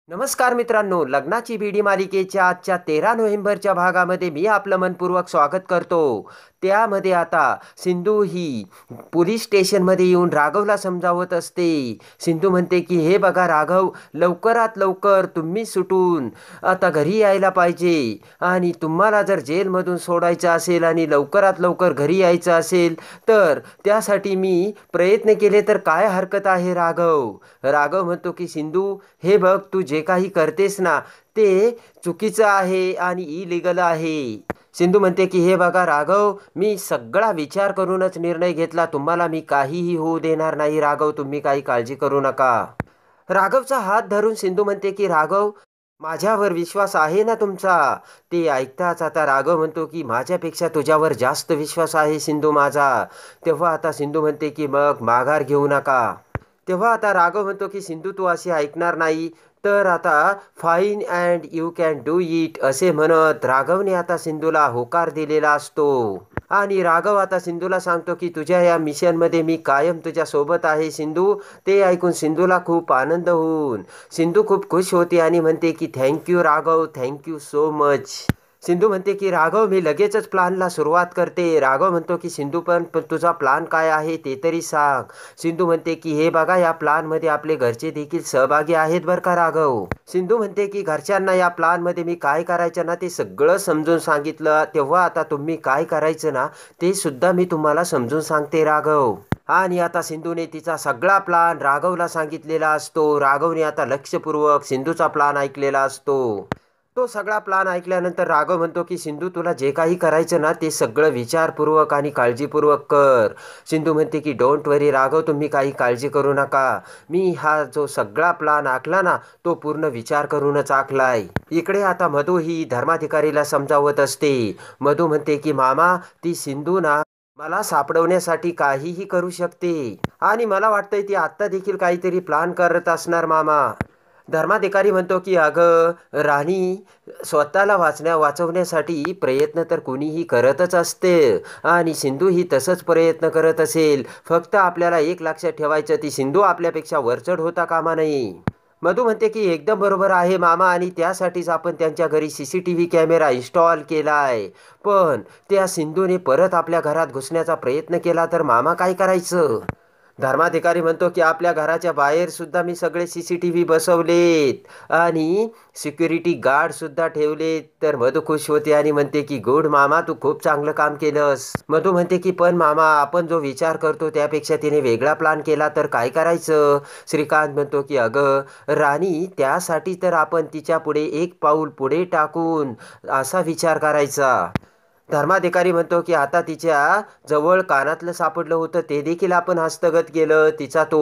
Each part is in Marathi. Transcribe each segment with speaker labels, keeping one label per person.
Speaker 1: नमस्कार मित्रांनो, लग्नाची बीडी मालिकेच्या आजच्या 13 नोव्हेंबरच्या भागामध्ये मी आपलं मनपूर्वक स्वागत करतो. त्यामध्ये आता सिंधू ही पोलीस स्टेशनमध्ये येऊन राघवला समजावत असते. सिंधू म्हणते की हे बघा राघव, लवकरात लवकर तुम्ही सुटून आता घरी यायला पाहिजे आणि तुम्हाला जर जेलमधून सोडायचं असेल आणि लवकरात लवकर घरी यायचं असेल तर त्यासाठी मी प्रयत्न केले तर काय हरकत आहे राघव. राघव म्हणतो की सिंधू, हे बघ, तू जे काही करतेस ना ते चुकीचं आहे आणि इलिगल आहे. सिंधू म्हणते की हे बघा राघव, मी सगळा विचार करूनच निर्णय घेतला. तुम्हाला मी काहीही होऊ देणार नाही राघव, तुम्ही काही काळजी करू नका. राघवचा हात धरून सिंधू म्हणते की राघव, माझ्यावर विश्वास आहे ना तुमचा. ते ऐकताच आता राघव म्हणतो की माझ्यापेक्षा तुझ्यावर जास्त विश्वास आहे सिंधू माझा. तेव्हा आता सिंधू म्हणते की मग माघार घेऊ नका. तेव्हा आता राघव म्हणतो की सिंधू, तू अशी ऐकणार नाही तर आता fine and you can do it असे म्हणत राघवने आता सिंधूला होकार दिलेला असतो. आणि राघव आता सिंधूला सांगतो की तुझ्या या मिशनमध्ये मी कायम तुझ्या सोबत आहे सिंधू. ते ऐकून सिंधूला खूप आनंद होऊन सिंधू खूप खुश होते आणि म्हणते की thank you Raghav, thank you so much. Sindhu म्हणते की राघव, मी लगेचच प्लानला सुरुवात करते. राघव म्हणतो की सिंधू, पण तुझा प्लान काय आहे ते तरी सांग. सिंधू म्हणते की हे बघा, या प्लानमध्ये आपले घरचे देखील सहभागी आहेत बरं का राघव. सिंधू म्हणते की घरच्यांना या प्लानमध्ये मी काय करायचं ना ते सगळं समजून सांगितलं. तेव्हा आता तुम्ही काय करायचं ना ते सुद्धा मी तुम्हाला समजून सांगते राघव. आणि आता सिंधूने तिचा सगळा प्लान राघवला सांगितलेला असतो. राघवने आता लक्षपूर्वक सिंधूचा प्लान ऐकलेला असतो. तो सगळा प्लान ऐकल्यानंतर राघव म्हणतो की सिंधू, तुला जे काही करायचं ना ते सगळं विचारपूर्वक आणि काळजीपूर्वक कर. सिंधू म्हणते की डोंट वरी राघव, तुम्ही काही काळजी करू नका. मी हा जो सगळा प्लान आखला ना तो पूर्ण विचार करूनच आखलाय. इकडे आता मधू ही धर्माधिकारीला समजावत असते. मधू म्हणते की मामा, ती सिंधू ना मला सापडवण्यासाठी काहीही करू शकते आणि मला वाटतंय ती आत्ता देखील काहीतरी प्लान करत असणार मामा. धर्माधिकारी म्हणतो की अगं राणी, स्वतःला वाचवण्यासाठी प्रयत्न तर कुणीही करतच असते आणि सिंधू ही तसंच प्रयत्न करत असेल. फक्त आपल्याला एक लक्षात ठेवायचं, ती सिंधू आपल्यापेक्षा वरचढ होता कामा नये. मधू म्हणते की एकदम बरोबर आहे मामा, आणि त्यासाठीच आपण त्यांच्या घरी CCTV कॅमेरा इन्स्टॉल केलाय. पण त्या सिंधूने परत आपल्या घरात घुसण्याचा प्रयत्न केला तर मामा काय करायचं. धर्माधिकारी म्हणतो की आपल्या घराच्या बाहेर सुद्धा मी सगळे CCTV बसवलेत आणि सिक्युरिटी गार्ड सुद्धा ठेवलेत. तर मधू खुश होते आणि म्हणते की गुड मामा, तू खूप चांगलं काम केलंस. मधू म्हणते की पण मामा, आपण जो विचार करतो त्यापेक्षा तिने वेगळा प्लान केला तर काय करायचं. श्रीकांत म्हणतो की अगं राणी, त्यासाठी तर आपण तिच्या पुढे एक पाऊल पुढे टाकून असा विचार करायचा. धर्माधिकारी म्हणतो की आता तिच्या जवळ कानातलं सापडलं होतं ते देखील आपण हस्तगत केलं. तिचा तो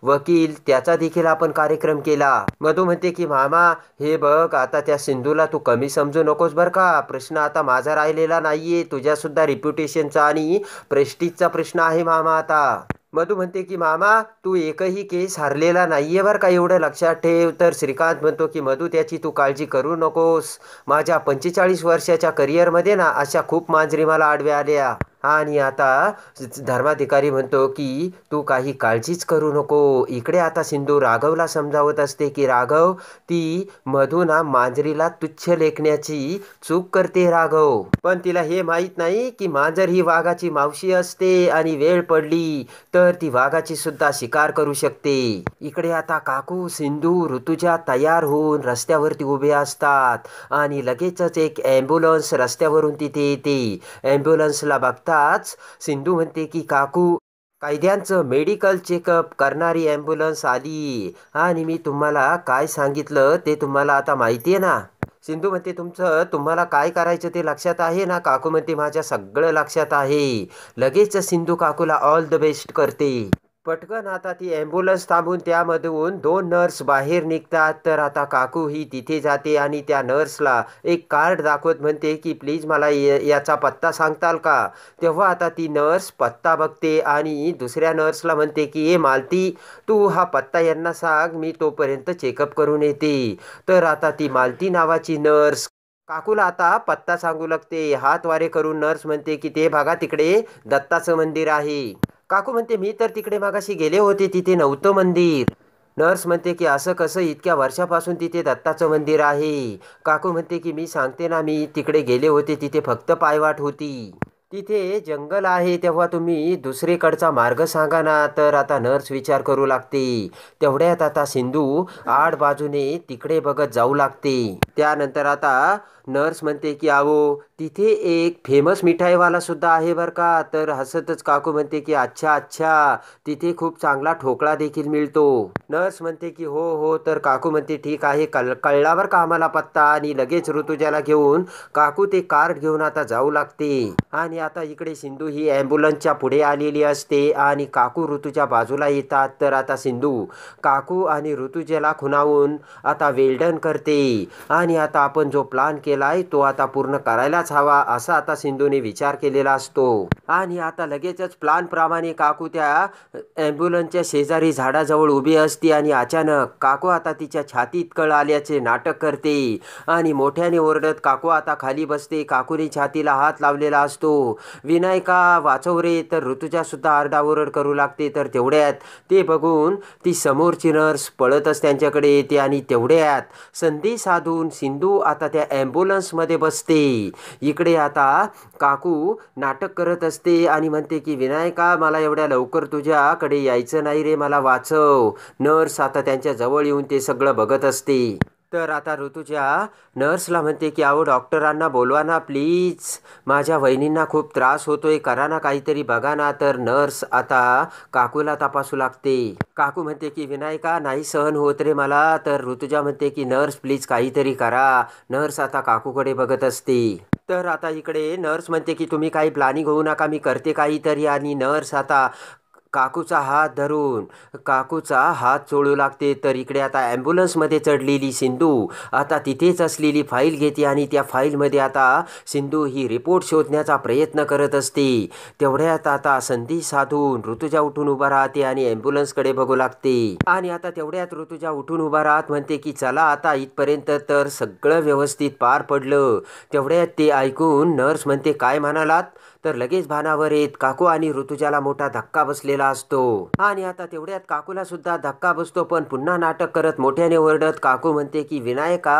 Speaker 1: वकील, त्याचा देखील आपण कार्यक्रम केला. मधू म्हणते की मामा, हे बघ, आता त्या सिंधूला तू कमी समजू नकोस बरं का. प्रश्न आता माझा राहिलेला नाहीये, तुझ्या सुद्धा रिप्युटेशनचा आणि प्रेस्टिजचा प्रश्न आहे मामा आता. मधू म्हणते की मामा, तू एकही केस हरलेला नाहीये बरं का, एवढं लक्षात ठेव. तर श्रीकांत म्हणतो की मधू, त्याची तू काळजी करू नकोस. माझ्या 45 वर्षाच्या करिअरमध्ये ना अशा खूप मांजरी मला आडव्या आल्या. आणि आता धर्माधिकारी म्हणतो की तू काही काळजीच करू नको. इकडे आता सिंधू राघवला समजावत असते की राघव, ती मधू ना मांजरीला तुच्छ लेखण्याची चूक करते राघव. पण तिला हे माहीत नाही की मांजर ही वाघाची मावशी असते आणि वेळ पडली तर ती वाघाची सुद्धा शिकार करू शकते. इकडे आता काकू, सिंधू, ऋतुजा तयार होऊन रस्त्यावरती उभे असतात आणि लगेचच एक ॲम्ब्युलन्स रस्त्यावरून तिथे येते. ॲम्ब्युलन्सला बघताच सिंधू म्हणते की काकू, कैद्यांचं मेडिकल चेकअप करणारी ॲम्ब्युलन्स आली आणि मी तुम्हाला काय सांगितलं ते तुम्हाला आता माहिती आहे ना. सिंधू म्हणते तुम्हाला काय करायचं ते लक्षात आहे ना. काकू म्हणते माझ्या सगळं लक्षात आहे. लगेच सिंधू काकूला ऑल द बेस्ट करते. पटकन आता ती ॲम्ब्युलन्स थांबून त्यामधून 2 नर्स बाहेर निघतात. तर आता काकू ही तिथे जाते आणि त्या नर्सला एक कार्ड दाखवत म्हणते की प्लीज मला याचा पत्ता सांगताल का. तेव्हा आता ती नर्स पत्ता बघते आणि दुसऱ्या नर्सला म्हणते की ए मालती, तू हा पत्ता यांना सांग, मी तोपर्यंत चेकअप करून येते. तर आता ती मालती नावाची नर्स काकूला आता पत्ता सांगू लागते. हात वारे करून नर्स म्हणते की ते बघा, तिकडे दत्ताचं मंदिर आहे. काकू म्हणते मी तर तिकडे मागाशी गेले होते, तिथे नव्हतं मंदिर. नर्स म्हणते की असं कसं, इतक्या वर्षापासून तिथे दत्ताचं मंदिर आहे. काकू म्हणते की मी सांगते ना, मी तिकडे गेले होते, तिथे फक्त पायवाट होती. तिथे जंगल आहे, तेव्हा तुम्ही दुसरीकडचा मार्ग सांगा ना. तर आता नर्स विचार करू लागते. तेवढ्यात आता सिंधू आड बाजूने तिकडे बघत जाऊ लागते. त्यानंतर आता नर्स म्हणते की अहो, तिथे एक फेमस मिठाईवाला सुद्धा आहे बरं का. तर हसतच काकू म्हणते की अच्छा अच्छा, तिथे खूप चांगला ठोकळा देखील मिळतो. नर्स म्हणते की हो हो. तर काकू म्हणते ठीक आहे, कळला बरं का आम्हाला पत्ता. आणि लगेच ऋतुजाला घेऊन काकू ते कार्ड घेऊन आता जाऊ लागते. आणि आता इकडे सिंधू ही ॲम्ब्युलन्सच्या पुढे आलेली असते आणि काकू ऋतूच्या बाजूला येतात. तर आता सिंधू काकू आणि ऋतुजाला खुणावून आता वेल्डन करते. आणि आता आपण जो प्लान केलाय तो आता पूर्ण करायलाच हवा, असा आता सिंधूने विचार केलेला असतो. आणि आता लगेचच प्लान प्रमाणे काकू त्या ॲम्ब्युलन्सच्या शेजारी झाडाजवळ उभी असते. आणि अचानक काकू आता तिच्या छातीत कळ आल्याचे नाटक करते आणि मोठ्याने ओरडत काकू आता खाली बसते. काकूने छातीला हात लावलेला असतो. विनायका वाचव रे. तर ऋतुजा सुद्धा आरडाओरड करू लागते. तर तेवढ्यात ते बघून ती समोरची नर्स पळतच त्यांच्याकडे येते आणि तेवढ्यात संधी साधून सिंधू आता त्या ॲम्ब्युलन्समध्ये बसते. इकडे आता काकू नाटक करत असते आणि म्हणते की विनायका, मला एवढ्या लवकर तुझ्याकडे यायचं नाही रे, मला वाचव. नर्स आता त्यांच्या जवळ येऊन ते सगळं बघत असते. तर आता ऋतुजा नर्सला म्हणते की अहो, डॉक्टरांना बोलवा ना प्लीज, माझ्या वहिनींना खूप त्रास होतोय, करा ना काहीतरी, बघा ना. तर नर्स आता काकूला तपासू लागते. काकू म्हणते की विनायका, नाही सहन होत रे मला. तर ऋतुजा म्हणते की नर्स प्लीज काहीतरी करा. नर्स आता काकूकडे बघत असते. तर आता इकडे नर्स म्हणते की तुम्ही काही प्लॅनिंग होऊ नका, मी करते काहीतरी. आणि नर्स आता काकूचा हात धरून काकूचा हात चोळू लागते. तर इकडे आता ॲम्ब्युलन्समध्ये चढलेली सिंधू आता तिथेच असलेली फाईल घेते आणि त्या फाईलमध्ये आता सिंधू ही रिपोर्ट शोधण्याचा प्रयत्न करत असते. तेवढ्यात आता संधी साधून ऋतुजा उठून उभा राहते आणि ॲम्ब्युलन्सकडे बघू लागते. आणि आता तेवढ्यात ऋतुजा उठून उभा राहत म्हणते की चला आता इथपर्यंत तर सगळं व्यवस्थित पार पडलं. तेवढ्यात ते ऐकून नर्स म्हणते काय म्हणालात. तर लगेच भानावर येत काकू आणि ऋतुजाला मोठा धक्का बसलेला असतो. आणि आता तेवढ्यात काकूला सुद्धा धक्का बसतो, पण पुन्हा नाटक करत मोठ्याने ओरडत काकू म्हणते की विनायका,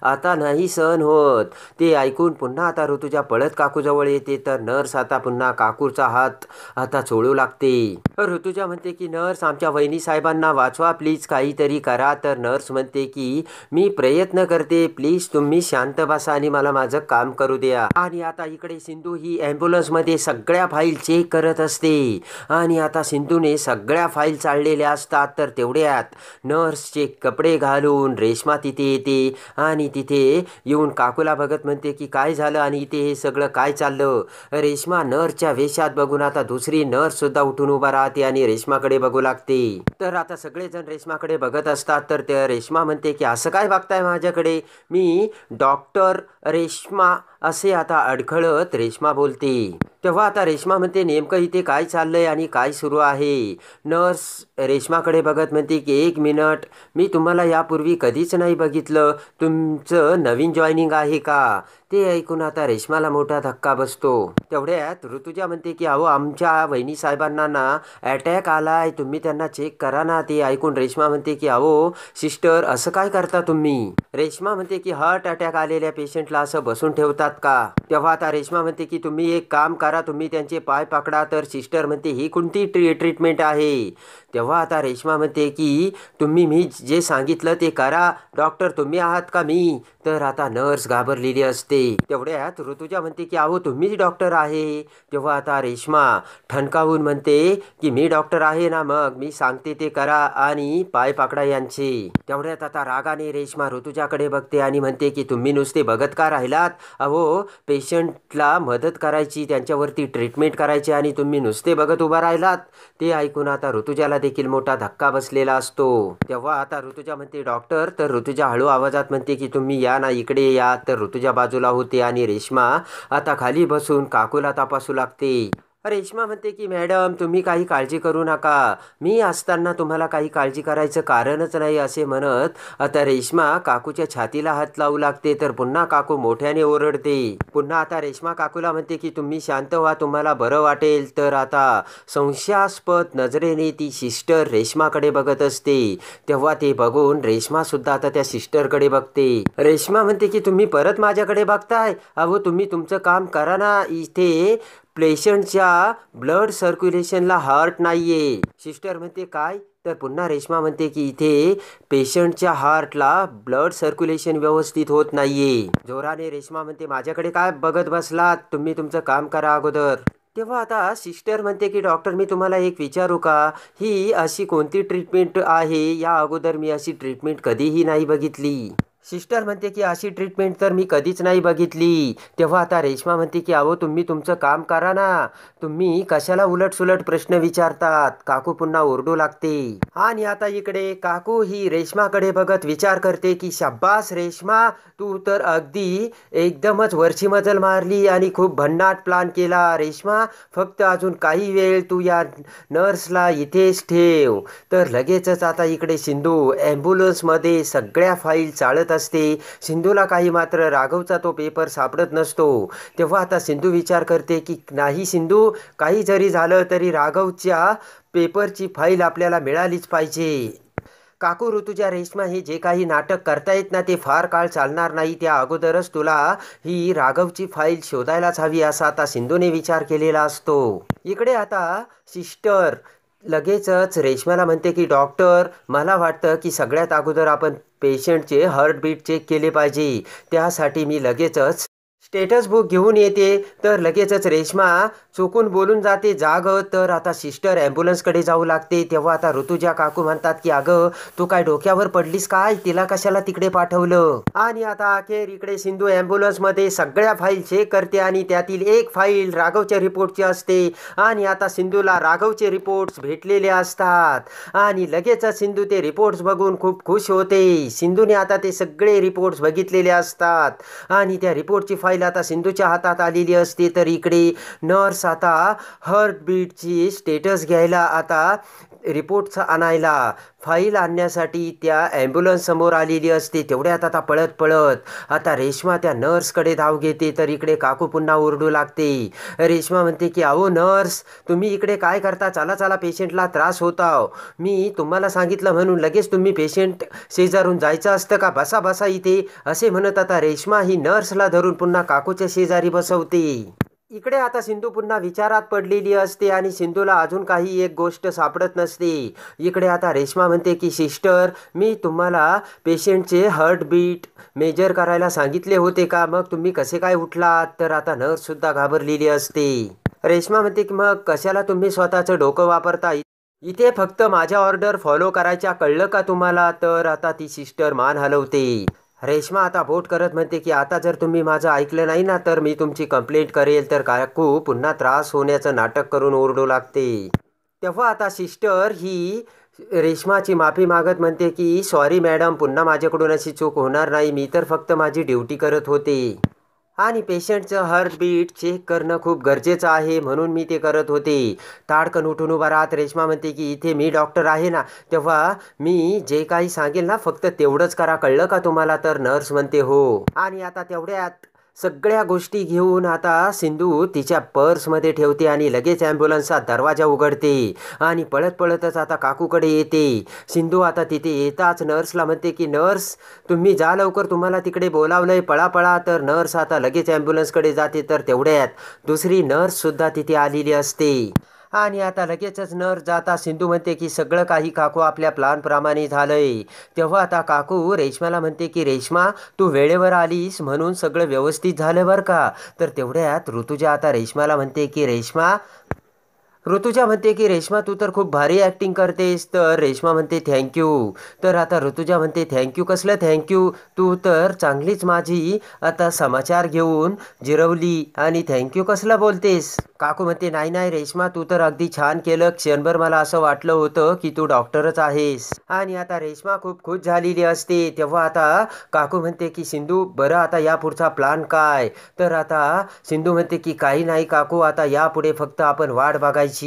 Speaker 1: आता नाही सहन होत. ते ऐकून पुन्हा आता ऋतुजा पळत काकूजवळ येते. तर नर्स आता पुन्हा काकूचा हात आता चोळू लागते. ऋतुजा म्हणते की नर्स, आमच्या वहिनी साहेबांना वाचवा प्लीज, काहीतरी करा. तर नर्स म्हणते की मी प्रयत्न करते, प्लीज तुम्ही शांत बसा आणि मला माझं काम करू द्या. आणि आता इकडे सिंधू ही ॲम्ब्युलन्समध्ये सगळ्या फाईल चेक करत असते. आणि आता सिंधूने सगळ्या फाईल चाललेल्या असतात. तर तेवढ्यात नर्सचे कपडे घालून रेश्मा तिथे येते आणि तिथे येऊन काकूला बघत म्हणते की काय झालं आणि इथे हे सगळं काय चाललं. रेश्मा नर्सच्या वेशात बघून आता दुसरी नर्स सुद्धा उठून उभा राहते आणि रेश्माकडे बघू लागते. तर आता सगळेजण रेश्माकडे बघत असतात. तर त्या रेश्मा म्हणते की असं काय बघताय माझ्याकडे, मी डॉक्टर रेश्मा असे आता अडखळत रेश्मा बोलते. तेव्हा आता रेश्मा म्हणते नेमकं इथे काय चाललंय आणि काय सुरू आहे. नर्स रेश्माकडे बघत म्हणते की एक मिनिट, मी तुम्हाला यापूर्वी कधीच नाही बघितलं, तुमचं नवीन जॉईनिंग आहे का. ते ऐकून आता रेश्माला मोठा धक्का बसतो. तेवढ्यात ऋतुजा म्हणते की अहो, आमच्या वहिनी साहेबांना ना अटॅक आलाय, तुम्ही त्यांना चेक करा ना. ते ऐकून रेश्मा म्हणते की अहो सिस्टर, असं काय करता तुम्ही. रेश्मा म्हणते की हार्ट अटॅक आलेल्या पेशंटला असं बसून ठेवतात का. तेव्हा आता रेश्मा म्हणते की तुम्ही एक काम करा, तुम्ही त्यांचे पाय पकडा. तर सिस्टर म्हणते ही कोणती ट्रीटमेंट आहे. तेव्हा आता रेश्मा म्हणते की तुम्ही मी जे सांगितलं ते करा. डॉक्टर तुम्ही आहात का मी. तर आता नर्स घाबरलेली असते. तेवढ्यात ऋतुजा म्हणते की अहो तुम्हीच डॉक्टर आहे. तेव्हा आता रेश्मा ठणकावून म्हणते की मी डॉक्टर आहे ना, मग मी सांगते ते करा आणि पाय पकडा यांचे. तेवढ्यात आता रागाने रेश्मा ऋतुजाकडे बघते आणि म्हणते की तुम्ही नुसते बघत का राहिलात. अहो पेशंटला मदत करायची, त्यांच्यावरती ट्रीटमेंट करायची आणि तुम्ही नुसते बघत उभा राहिलात. ते ऐकून आता ऋतुजाला देखील मोठा धक्का बसलेला असतो. तेव्हा आता ऋतुजा म्हणते डॉक्टर. तर ऋतुजा हळू आवाजात म्हणते की तुम्ही या ना, इकडे या. तर ऋतुजा बाजूला होते आणि रेश्मा आता खाली बसून काकूला तपासू लागते. रेश्मा म्हणते की मॅडम तुम्ही काही काळजी करू नका, मी असताना तुम्हाला काही काळजी करायचं कारणच नाही असे म्हणत आता रेश्मा काकूच्या छातीला हात लावू लागते. तर पुन्हा काकू मोठ्याने ओरडते. पुन्हा आता रेश्मा काकूला म्हणते की तुम्ही शांत व्हा, तुम्हाला बरं वाटेल. तर आता संशयास्पद नजरेने ती सिस्टर रेश्माकडे बघत असते. तेव्हा ते बघून रेश्मा सुद्धा आता त्या सिस्टरकडे बघते. रेश्मा म्हणते की तुम्ही परत माझ्याकडे बघताय, अहो तुम्ही तुमचं काम करा ना, इथे पेशंटच्या ब्लड सर्क्युलेशनला हार्ट नाहीये. सिस्टर म्हणते काय? तर पुन्हा रेश्मा म्हणते की इथे पेशंटच्या हार्टला ब्लड सर्क्युलेशन व्यवस्थित होत नाहीये. जोराने रेश्मा म्हणते माझ्याकडे काय बघत बसलात, तुम्ही तुमचं काम करा अगोदर. तेव्हा आता सिस्टर म्हणते की डॉक्टर मी तुम्हाला एक विचारू का, ही अशी कोणती ट्रीटमेंट आहे, या अगोदर मी अशी ट्रीटमेंट कधीही नाही बघितली. सिस्टर म्हणते की अशी ट्रीटमेंट तर मी कधीच नाही बघितली. तेव्हा आता रेश्मा म्हणते की अहो तुम्ही तुमचं काम करा ना, तुम्ही कशाला उलटसुलट प्रश्न विचारतात. काकू पुन्हा ओरडू लागते. आणि आता इकडे काकू ही रेश्माकडे बघत विचार करते की शाब्बास रेश्मा, तू तर अगदी एकदमच वरची मजल मारली आणि खूप भन्नाट प्लान केला. रेश्मा फक्त अजून काही वेळ तू या नर्सला इथेच ठेव. तर लगेचच आता इकडे सिंधू ॲम्ब्युलन्समध्ये सगळ्या फाईल चाळत असते. सिंधूला काही मात्र राघवचा तो पेपर सापडत नसतो. तेव्हा आता सिंधू विचार करते की नाही सिंधू, काही जरी झालं तरी राघवच्या पेपरची फाईल आपल्याला मिळालीच पाहिजे. काकू ऋतुजा रेश्मा हे जे काही नाटक करतायत ना ते फार काळ चालणार नाही, त्या अगोदरच तुला ही राघवची फाईल शोधायलाच हवी असा आता सिंधूने विचार केलेला असतो. इकडे आता सिस्टर लगेचच रेश्माला म्हणते की डॉक्टर मला वाटतं की सगळ्यात अगोदर आपण पेशंटचे हार्टबीट चेक केले पाहिजे, त्यासाठी मी लगेचच स्टेटस बुक घेऊन येते. तर लगेचच रेश्मा चुकून बोलून जाते जाग. तर आता सिस्टर ॲम्ब्युलन्सकडे जाऊ लागते. तेव्हा आता ऋतुजा काकू म्हणतात की अगं तू काय डोक्यावर पडलीस काय, तिला कशाला तिकडे पाठवलं. आणि आता अखेर इकडे सिंधू ॲम्ब्युलन्समध्ये सगळ्या फाईल चेक करते आणि त्यातील एक फाईल राघवच्या रिपोर्टची असते. आणि आता सिंधूला राघवचे रिपोर्ट्स भेटलेले असतात आणि लगेचच सिंधू ते रिपोर्ट्स बघून खूप खुश होते. सिंधूने आता ते सगळे रिपोर्ट्स बघितलेले असतात आणि त्या रिपोर्टची फाईल आता सिंधूच्या हातात आलेली असते. तर इकडे नर्स आता हार्टबीटची स्टेटस घ्यायला आता रिपोर्ट्स आणायला फाईल आणण्यासाठी त्या ॲम्ब्युलन्स समोर आलेली असते. तेवढ्यात आता पळत पळत आता रेश्मा त्या नर्सकडे धाव घेते. तर इकडे काकू पुन्हा ओरडू लागते. रेश्मा म्हणते की अहो नर्स तुम्ही इकडे काय करता, चला चला पेशंटला त्रास होता, मी तुम्हाला सांगितलं म्हणून लगेच तुम्ही पेशंट शेजारून जायचं असतं का, बसा बसा इथे असे म्हणत आता रेश्मा ही नर्सला धरून पुन्हा काकूच्या शेजारी बसवते. इकडे आता सिंधू पुन्हा विचारात पडलेली असते आणि सिंधूला अजून काही एक गोष्ट सापडत नसते. इकडे आता रेश्मा म्हणते की सिस्टर मी तुम्हाला पेशंटचे हार्टबीट मेजर करायला सांगितले होते का, मग तुम्ही कसे काय उठलात. तर आता नर्ससुद्धा घाबरलेली असते. रेश्मा म्हणते की मग कशाला तुम्ही स्वतःचं डोकं वापरता, इथे फक्त माझ्या ऑर्डर फॉलो करायच्या, कळलं का तुम्हाला. तर आता ती सिस्टर मान हलवते. रेश्मा आता बोट करत म्हणते की आता जर तुम्ही माझं ऐकलं नाही ना तर मी तुमची कंप्लेंट करेल. तर काकू पुन्हा त्रास होण्याचं नाटक करून ओरडू लागते. तेव्हा आता सिस्टर ही रेश्माची माफी मागत म्हणते की सॉरी मॅडम, पुन्हा माझ्याकडून अशी चूक होणार नाही, मी तर फक्त माझी ड्युटी करत होते आणि पेशंटचं हार्टबीट चेक करणं खूप गरजेचं आहे म्हणून मी ते करत होते. ताडकन उठून उभा राहत रेश्मा म्हणते की इथे मी डॉक्टर आहे ना, तेव्हा मी जे काही सांगेल ना फक्त तेवढंच करा, कळलं का तुम्हाला. तर नर्स म्हणते हो. आणि आता तेवढ्यात सगळ्या गोष्टी घेऊन आता सिंधू तिच्या पर्समध्ये ठेवते आणि लगेच ॲम्ब्युलन्सचा दरवाजा उघडते आणि पळत पळतच आता काकूकडे येते. सिंधू आता तिथे येताच नर्सला म्हणते की नर्स तुम्ही जा लवकर, तुम्हाला तिकडे बोलावलंय, पळा पळा. तर नर्स आता लगेच ॲम्ब्युलन्सकडे जाते. तर तेवढ्यात दुसरी नर्ससुद्धा तिथे आलेली असते आणि आता लगेचच नर्स जाता सिंधू म्हणते की सगळं काही काकू आपल्या प्लॅनप्रमाणे झालंय. तेव्हा आता काकू रेश्माला म्हणते की रेश्मा तू वेळेवर आलीस म्हणून सगळं व्यवस्थित झालं बरं का. तर तेवढ्यात ऋतुजा आता रेश्माला म्हणते की रेश्मा ऋतुजा म्हणते की रेश्मा तू तर खूप भारी ॲक्टिंग करतेस. तर रेश्मा म्हणते थँक्यू. तर आता ऋतुजा म्हणते थँक्यू कसलं थँक्यू, तू तर चांगलीच माझी आता समाचार घेऊन जिरवली आणि थँक्यू कसलं बोलतेस. काकू म्हणते नाही नाही रेश्मा तू तर अगदी छान केलं. क्षणभर मला असं वाटलं होतं की तू डॉक्टरच आहेस. आणि आता रेश्मा खूप खुश झालेली असते. तेव्हा आता काकू म्हणते की सिंधू बरं आता यापुढचा प्लान काय. तर आता सिंधू म्हणते की काही नाही काकू आता यापुढे फक्त आपण वाट बघायची.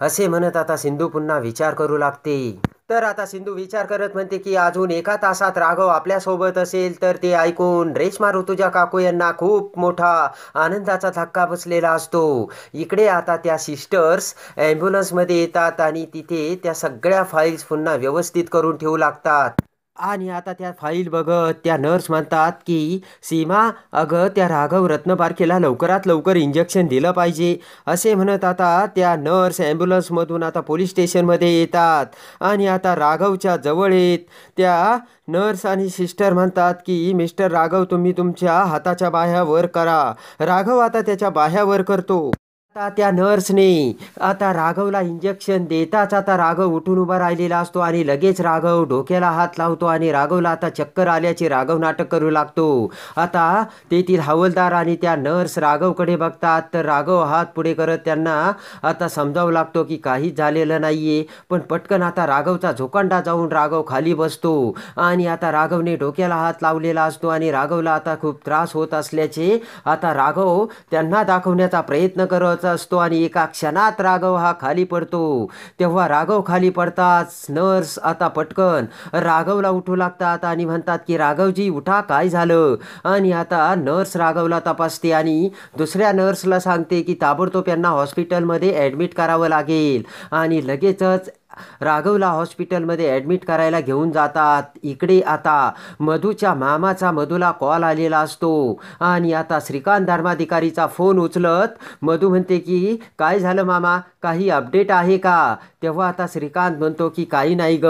Speaker 1: असे म्हणत आता सिंधू पुन्हा विचार करू लागते. तर आता सिंधू विचार करत म्हणते की अजून एका तासात राघव आपल्यासोबत असेल. तर ते ऐकून रेश्मा ऋतुजा काकू यांना खूप मोठा आनंदाचा धक्का बसलेला असतो. इकडे आता त्या सिस्टर्स ॲम्ब्युलन्समध्ये येतात आणि तिथे त्या सगळ्या फाईल्स पुन्हा व्यवस्थित करून ठेवू लागतात. आणि आता त्या फाईल बघत त्या नर्स म्हणतात की सीमा अगं त्या राघव रत्नबारकेला लवकरात लवकर इंजेक्शन दिलं पाहिजे. असे म्हणत आता त्या नर्स ॲम्ब्युलन्समधून आता पोलीस स्टेशनमध्ये येतात. आणि आता राघवच्या जवळ येत त्या नर्स आणि सिस्टर म्हणतात की मिस्टर राघव तुम्ही तुमच्या हाताच्या बाह्या वर करा. राघव आता त्याच्या बाह्या वर करतो. आता त्या नर्सने आता राघवला इंजेक्शन देताच आता राघव उठून उभा राहिलेला असतो आणि लगेच राघव डोक्याला हात लावतो आणि राघवला आता चक्कर आल्याचे राघव नाटक करू लागतो. आता तेथील हवालदार आणि त्या नर्स राघवकडे बघतात. तर राघव हात पुढे करत त्यांना आता समजावू लागतो की काहीच झालेलं नाहीये. पण पटकन आता राघवचा झोकांडा जाऊन राघव खाली बसतो. आणि आता राघवने डोक्याला हात लावलेला असतो आणि राघवला आता खूप त्रास होत असल्याचे आता राघव त्यांना दाखवण्याचा प्रयत्न करत असतो आणि एका क्षणात राघव हा खाली पडतो. तेव्हा राघव खाली पडताच नर्स आता पटकन राघवला उठू लागतात आणि म्हणतात की राघवजी उठा काय झालं. आणि आता नर्स राघवला तपासते आणि दुसऱ्या नर्सला सांगते की ताबडतोब यांना हॉस्पिटलमध्ये ॲडमिट करावं लागेल. आणि लगेचच राघवला हॉस्पिटलमध्ये ॲडमिट करायला घेऊन जातात. इकडे आता मधूच्या मामाचा मधूला कॉल आलेला असतो. आणि आता श्रीकांत धर्माधिकारीचा फोन उचलत मधू म्हणते की काय झालं मामा काही अपडेट आहे का. तेव्हा आता श्रीकांत म्हणतो की काही नाही ग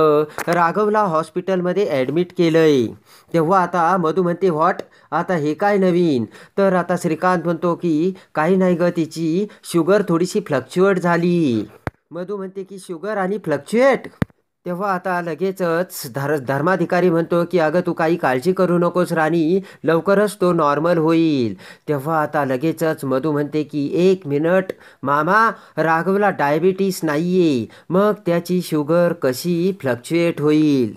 Speaker 1: राघवला हॉस्पिटलमध्ये ॲडमिट केलंय. तेव्हा आता मधू म्हणते व्हॉट आता हे काय नवीन. तर आता श्रीकांत म्हणतो की काही नाही ग तिची शुगर थोडीशी फ्लक्च्युएट झाली. मधू म्हणते की शुगर आणि फ्लक्च्युएट. तेव्हा आता लगेचच धर्माधिकारी म्हणतो की अगं तू काही काळजी करू नकोस राणी लवकरच तो नॉर्मल होईल. तेव्हा आता लगेचच मधू म्हणते की 1 मिनिट मामा राघवला डायबिटीस नाहीये मग त्याची शुगर कशी फ्लक्च्युएट होईल.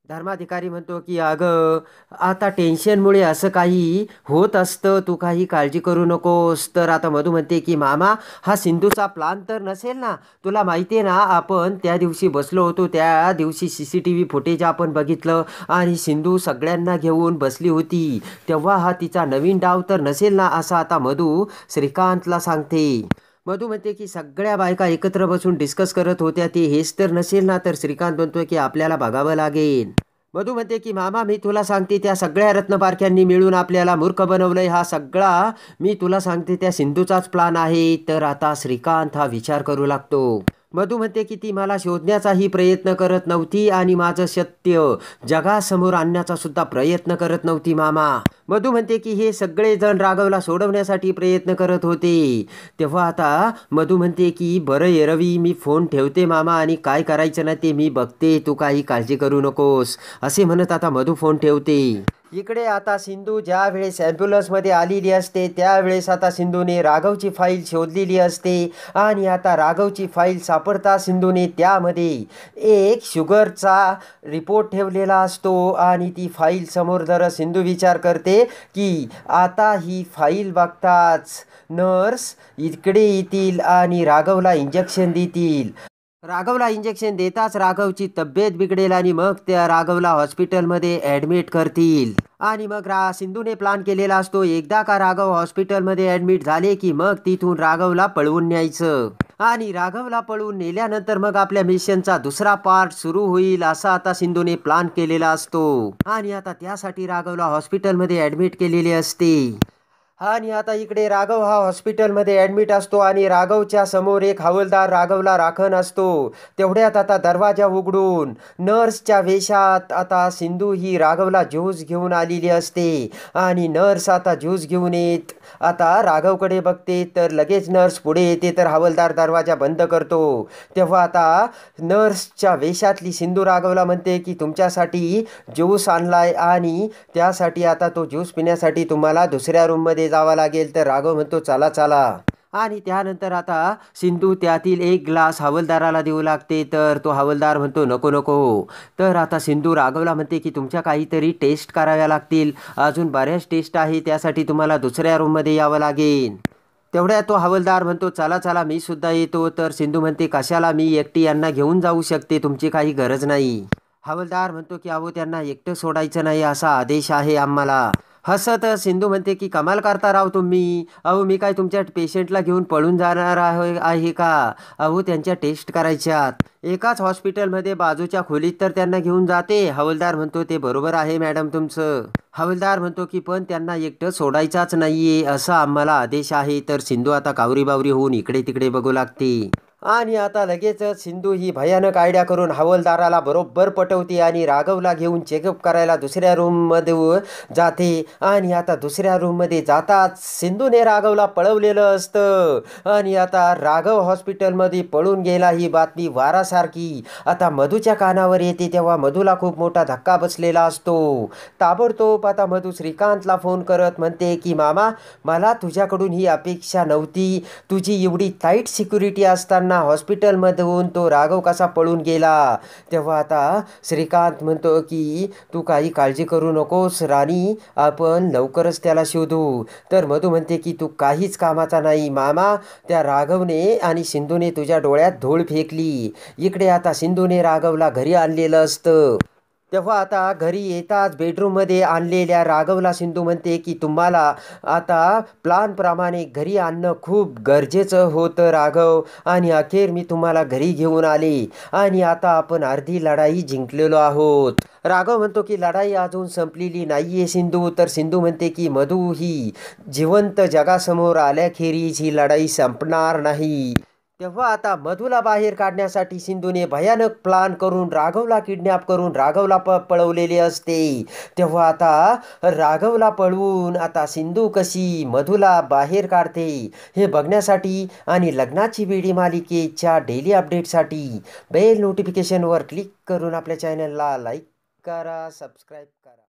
Speaker 1: धर्माधिकारी म्हणतो की अगं आता टेन्शनमुळे असं काही होत असतं तू काही काळजी करू नकोस. तर आता मधू म्हणते की मामा हा सिंधूचा प्लान तर नसेल ना. तुला माहिती आहे ना आपण त्या दिवशी बसलो होतो त्या दिवशी CCTV फुटेज आपण बघितलं आणि सिंधू सगळ्यांना घेऊन बसली होती. तेव्हा हा तिचा नवीन डाव तर नसेल ना असं आता मधू श्रीकांतला सांगते. मधू म्हणते की सगळ्या बायका एकत्र बसून डिस्कस करत होत्या ते हेच तर नसेल ना. तर श्रीकांत म्हणतोय की आपल्याला बघावं लागेल. मधू म्हणते की मामा मी तुला सांगते त्या सगळ्या रत्नपारख्यांनी मिळून आपल्याला मूर्ख बनवलंय. हा सगळा मी तुला सांगते त्या सिंधूचाच प्लान आहे. तर आता श्रीकांत हा विचार करू लागतो. मधू म्हणते की ती मला शोधण्याचाही प्रयत्न करत नव्हती आणि माझं सत्य जगासमोर आणण्याचा सुद्धा प्रयत्न करत नव्हती मामा. मधू म्हणते की हे सगळे जण राघवला सोडवण्यासाठी प्रयत्न करत होते. तेव्हा आता मधू म्हणते की बरं ये रवी मी फोन ठेवते मामा आणि काय करायचं ना ते मी बघते तू काही काळजी करू नकोस. असे म्हणत आता मधू फोन ठेवते. इकडे आता सिंधू ज्या वेळेस ॲम्ब्युलन्समध्ये आलेली असते त्यावेळेस आता सिंधूने राघवची फाईल शोधलेली असते. आणि आता राघवची फाईल सापडता सिंधूने त्यामध्ये एक शुगरचा रिपोर्ट ठेवलेला असतो. आणि ती फाईल समोर जर सिंधू विचार करते की आता ही फाईल बघताच नर्स इकडे येतील आणि राघवला इंजेक्शन देतील. राघवला इंजेक्शन देताच राघवची तब्येत बिघडेल आणि मग त्या राघवला हॉस्पिटलमध्ये ॲडमिट करतील. आणि मग सिंधूने प्लान केलेला असतो एकदा का राघव हॉस्पिटलमध्ये ॲडमिट झाले की मग तिथून राघवला पळवून न्यायचं. आणि राघवला पळवून नेल्यानंतर मग आपल्या मिशनचा दुसरा पार्ट सुरू होईल असा आता सिंधूने प्लान केलेला असतो. आणि आता त्यासाठी राघवला हॉस्पिटलमध्ये ॲडमिट केलेले असते. आणि आता इकडे राघव हा हॉस्पिटलमध्ये ॲडमिट असतो आणि राघवच्या समोर एक हवालदार राघवला राखण असतो. तेवढ्यात आता दरवाजा उघडून नर्सच्या वेशात आता सिंधू ही राघवला ज्यूस घेऊन आलेली असते. आणि नर्स आता ज्यूस घेऊन येत आता राघवकडे बघते तर लगेच नर्स पुढे येते तर हवालदार दरवाजा बंद करतो. तेव्हा आता नर्सच्या वेशातली सिंधू राघवला म्हणते की तुमच्यासाठी ज्यूस आणलाय आणि त्यासाठी आता तो ज्यूस पिण्यासाठी तुम्हाला दुसऱ्या रूममध्ये जावं लागेल. तर राघव म्हणतो चला चला. आणि त्यानंतर आता सिंधू त्यातील एक ग्लास हवालदाराला देऊ लागते तर तो हवालदार म्हणतो नको नको. तर आता सिंधू राघवला म्हणते की तुमच्या काहीतरी टेस्ट कराव्या लागतील, अजून बऱ्याच टेस्ट आहे, त्यासाठी तुम्हाला दुसऱ्या रूममध्ये यावं लागेल. तेवढ्या तो हवालदार म्हणतो चला चला मी सुद्धा येतो. तर सिंधू म्हणते कशाला, मी एकटी यांना घेऊन जाऊ शकते, तुमची काही गरज नाही. हवालदार म्हणतो की अहो त्यांना एकटं सोडायचं नाही असा आदेश आहे आम्हाला. हसत सिंधू म्हणते की कमाल करता राव तुम्ही, अहो मी काय तुमच्या पेशंटला घेऊन पळून जाणार आहे का, अहो त्यांच्या टेस्ट करायच्यात. एकाच हॉस्पिटलमध्ये बाजूच्या खोलीत तर त्यांना घेऊन जाते. हवालदार म्हणतो ते बरोबर आहे मॅडम तुमचं. हवालदार म्हणतो की पण त्यांना एकटं सोडायचाच नाहीये असा आम्हाला आदेश आहे. तर सिंधू आता कावरीबावरी होऊन इकडे तिकडे बघू लागते. आणि आता लगेचच सिंधू ही भयानक आयडिया करून हवालदाराला बरोबर पटवते आणि राघवला घेऊन चेकअप करायला दुसऱ्या रूममध्ये जाते. आणि आता दुसऱ्या रूममध्ये जाताच सिंधूने राघवला पळवलेलं असतं आणि आता राघव हॉस्पिटलमध्ये पळून गेला ही बातमी वारासारखी आता मधूच्या कानावर येते. तेव्हा मधूला खूप मोठा धक्का बसलेला असतो. ताबडतोब आता मधू श्रीकांतला फोन करत म्हणते की मामा, मला तुझ्याकडून ही अपेक्षा नव्हती. तुझी एवढी टाईट सिक्युरिटी असताना हॉस्पिटलमधून तो राघव कसा पळून गेला. तेव्हा आता श्रीकांत म्हणतो की तू काही काळजी करू नकोस राणी, आपण लवकरच त्याला शोधू. तर मधू म्हणते की तू काहीच कामाचा नाही मामा, त्या राघवने आणि सिंधूने तुझ्या डोळ्यात धूळ फेकली. इकडे आता सिंधूने राघवला घरी आणलेलं असतं. तेव्हा आता घरी येताच बेडरूममध्ये आणलेल्या राघवला सिंधू म्हणते की तुम्हाला आता प्लॅनप्रमाणे घरी आणणं खूप गरजेचं होतं राघव, आणि अखेर मी तुम्हाला घरी घेऊन आले आणि आता आपण अर्धी लढाई जिंकलेलो आहोत. राघव म्हणतो की लढाई अजून संपलेली नाहीये सिंधू. तर सिंधू म्हणते की मधू ही जिवंत जगासमोर आल्याखेरीज ही लढाई संपणार नाही. तेव्हा आता मधूला बाहेर काढण्यासाठी सिंधूने भयानक प्लान करून राघवला किडनॅप करून राघवला पळवलेले असते. तेव्हा आता राघवला पळवून आता सिंधू कशी मधूला बाहेर काढते हे बघण्यासाठी आणि लग्नाची बेडी मालिकेच्या डेली अपडेटसाठी बेल नोटिफिकेशनवर क्लिक करून आपल्या चॅनलला लाईक करा, सबस्क्राईब करा.